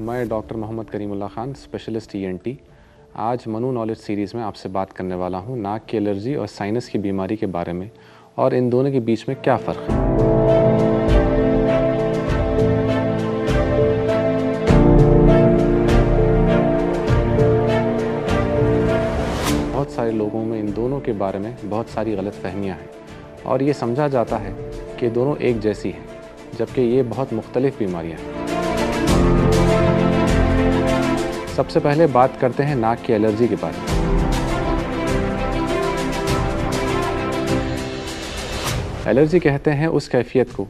मैं doctor Mohammad Karimullah Khan, specialist ENT. आज Manu knowledge series में आपसे बात करने वाला हूँ नाक की एलर्जी और साइनस की बीमारी के बारे में और इन दोनों के बीच में क्या फ़र्क है। बहुत सारे लोगों में इन दोनों के बारे में बहुत सारी गलतफ़हमियाँ हैं और ये समझा जाता है कि दोनों एक जैसी हैं, जबकि ये बहुत मुख्तलिफ बीमारियाँ हैं। सबसे पहले बात करते हैं नाक की एलर्जी के बारे में। एलर्जी कहते हैं उस कैफियत को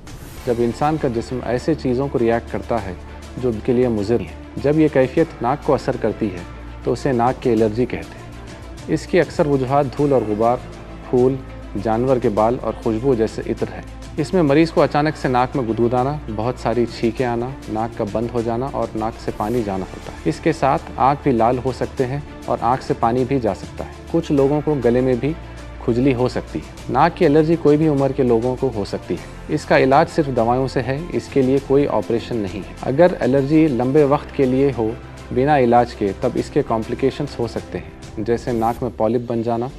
जब इंसान का जिस्म ऐसे चीज़ों को रिएक्ट करता है जो उनके लिए मुज़िर हैं। जब ये कैफियत नाक को असर करती है तो उसे नाक की एलर्जी कहते हैं। इसकी अक्सर वजूहात धूल और गुबार, फूल, जानवर के बाल और खुशबू जैसे इत्र है। इसमें मरीज़ को अचानक से नाक में गुदगुदाना, बहुत सारी छींकें आना, नाक का बंद हो जाना और नाक से पानी जाना होता है। इसके साथ आँख भी लाल हो सकते हैं और आँख से पानी भी जा सकता है। कुछ लोगों को गले में भी खुजली हो सकती है। नाक की एलर्जी कोई भी उम्र के लोगों को हो सकती है। इसका इलाज सिर्फ दवाओं से है, इसके लिए कोई ऑपरेशन नहीं है। अगर एलर्जी लंबे वक्त के लिए हो बिना इलाज के तब इसके कॉम्प्लिकेशंस हो सकते हैं, जैसे नाक में पॉलिप बन जाना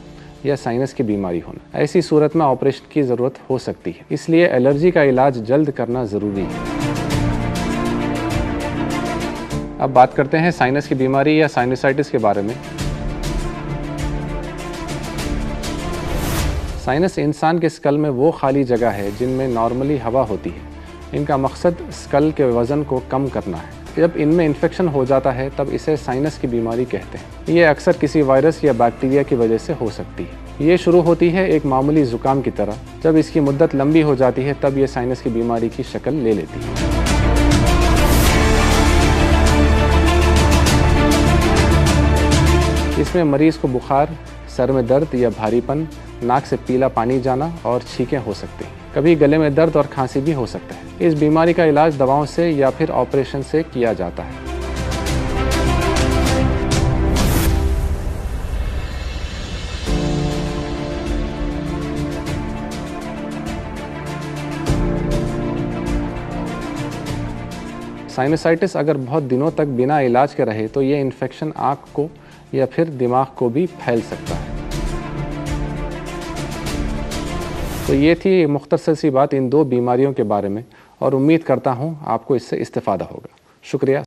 या साइनस की बीमारी होना। ऐसी सूरत में ऑपरेशन की ज़रूरत हो सकती है, इसलिए एलर्जी का इलाज जल्द करना ज़रूरी है। अब बात करते हैं साइनस की बीमारी या साइनसाइटिस के बारे में। साइनस इंसान के स्कल में वो खाली जगह है जिनमें नॉर्मली हवा होती है। इनका मकसद स्कल के वज़न को कम करना है। जब इनमें इन्फेक्शन हो जाता है तब इसे साइनस की बीमारी कहते हैं। ये अक्सर किसी वायरस या बैक्टीरिया की वजह से हो सकती है। ये शुरू होती है एक मामूली ज़ुकाम की तरह। जब इसकी मुद्दत लंबी हो जाती है तब ये साइनस की बीमारी की शक्ल ले लेती है। इसमें मरीज़ को बुखार, सर में दर्द या भारीपन, नाक से पीला पानी जाना और छींकें हो सकती हैं। कभी गले में दर्द और खांसी भी हो सकता है। इस बीमारी का इलाज दवाओं से या फिर ऑपरेशन से किया जाता है। साइनसाइटिस अगर बहुत दिनों तक बिना इलाज के रहे तो ये इन्फेक्शन आँख को या फिर दिमाग को भी फैल सकता है। तो ये थी मुख्तसर सी बात इन दो बीमारियों के बारे में और उम्मीद करता हूँ आपको इससे इस्तिफ़ादा होगा। शुक्रिया।